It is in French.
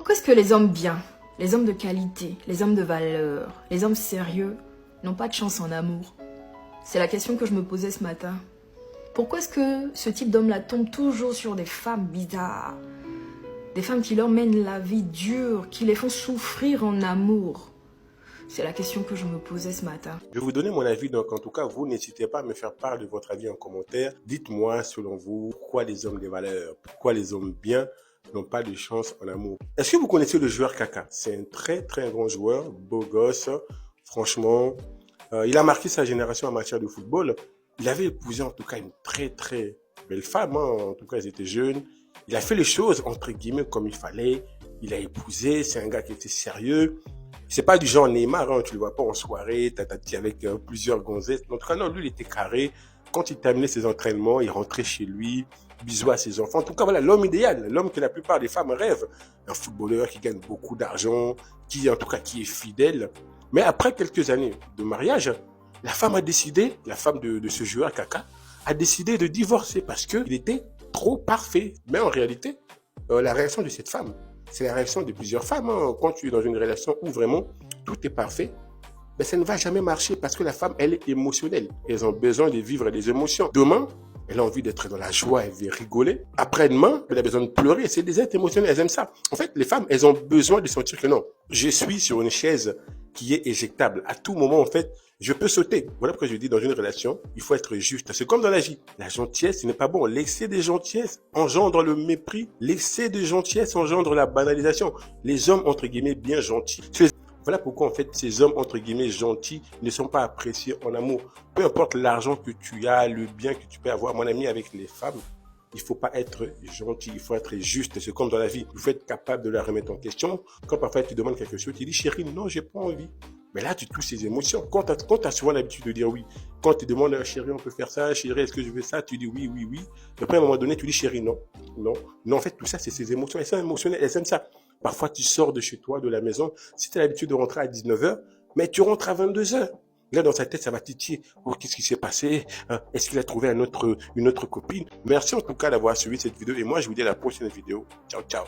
Pourquoi est-ce que les hommes bien, les hommes de qualité, les hommes de valeur, les hommes sérieux n'ont pas de chance en amour? C'est la question que je me posais ce matin. Pourquoi est-ce que ce type d'homme-là tombe toujours sur des femmes bizarres? Des femmes qui leur mènent la vie dure, qui les font souffrir en amour. C'est la question que je me posais ce matin. Je vais vous donner mon avis, donc en tout cas, vous n'hésitez pas à me faire part de votre avis en commentaire. Dites-moi, selon vous, pourquoi les hommes de valeur, pourquoi les hommes bien n'ont pas de chance en amour. Est-ce que vous connaissez le joueur Kaka? C'est un très très grand joueur, beau gosse, franchement. Il a marqué sa génération en matière de football. Il avait épousé en tout cas une très très belle femme, hein. En tout cas, ils étaient jeunes. Il a fait les choses, entre guillemets, comme il fallait. Il a épousé, c'est un gars qui était sérieux. C'est pas du genre Neymar, hein, tu le vois pas en soirée, tatati avec plusieurs gonzesses. En tout cas, non, lui, il était carré. Quand il terminait ses entraînements, il rentrait chez lui, bisous à ses enfants. En tout cas, voilà, l'homme idéal, l'homme que la plupart des femmes rêvent. Un footballeur qui gagne beaucoup d'argent, qui, en tout cas, qui est fidèle. Mais après quelques années de mariage, la femme a décidé, la femme de ce joueur Kaka, a décidé de divorcer parce qu'il était trop parfait. Mais en réalité, la réaction de cette femme, c'est la réaction de plusieurs femmes, hein. Quand tu es dans une relation où vraiment tout est parfait, ben ça ne va jamais marcher parce que la femme, elle est émotionnelle. Elles ont besoin de vivre des émotions. Demain, elle a envie d'être dans la joie, elle veut rigoler. Après-demain, elle a besoin de pleurer. C'est des êtres émotionnels, elles aiment ça. En fait, les femmes, elles ont besoin de sentir que non, je suis sur une chaise qui est éjectable. À tout moment, en fait, je peux sauter. Voilà pourquoi je dis dans une relation, il faut être juste. C'est comme dans la vie. La gentillesse, ce n'est pas bon. L'excès de gentillesse engendre le mépris. L'excès de gentillesse engendre la banalisation. Les hommes, entre guillemets, bien gentils. Voilà pourquoi, en fait, ces hommes, entre guillemets, gentils ne sont pas appréciés en amour. Peu importe l'argent que tu as, le bien que tu peux avoir, mon ami, avec les femmes, il faut pas être gentil, il faut être juste. C'est comme dans la vie. Il faut être capable de la remettre en question. Quand parfois tu demandes quelque chose, tu dis chérie, non, j'ai pas envie. Mais là, tu touches ses émotions. Quand tu as souvent l'habitude de dire oui, quand tu demandes chérie, on peut faire ça, chérie, est-ce que je veux ça, tu dis oui, oui, oui. Et après, à un moment donné, tu dis chérie, non, non. Non, en fait, tout ça, c'est ses émotions. Elles sont émotionnelles, elles aiment ça. Parfois, tu sors de chez toi, de la maison. Si tu as l'habitude de rentrer à 19h, mais tu rentres à 22h. Là, dans sa tête, ça va titiller. Oh, qu'est-ce qui s'est passé? Est-ce qu'il a trouvé une autre copine? Merci en tout cas d'avoir suivi cette vidéo. Et moi, je vous dis à la prochaine vidéo. Ciao, ciao.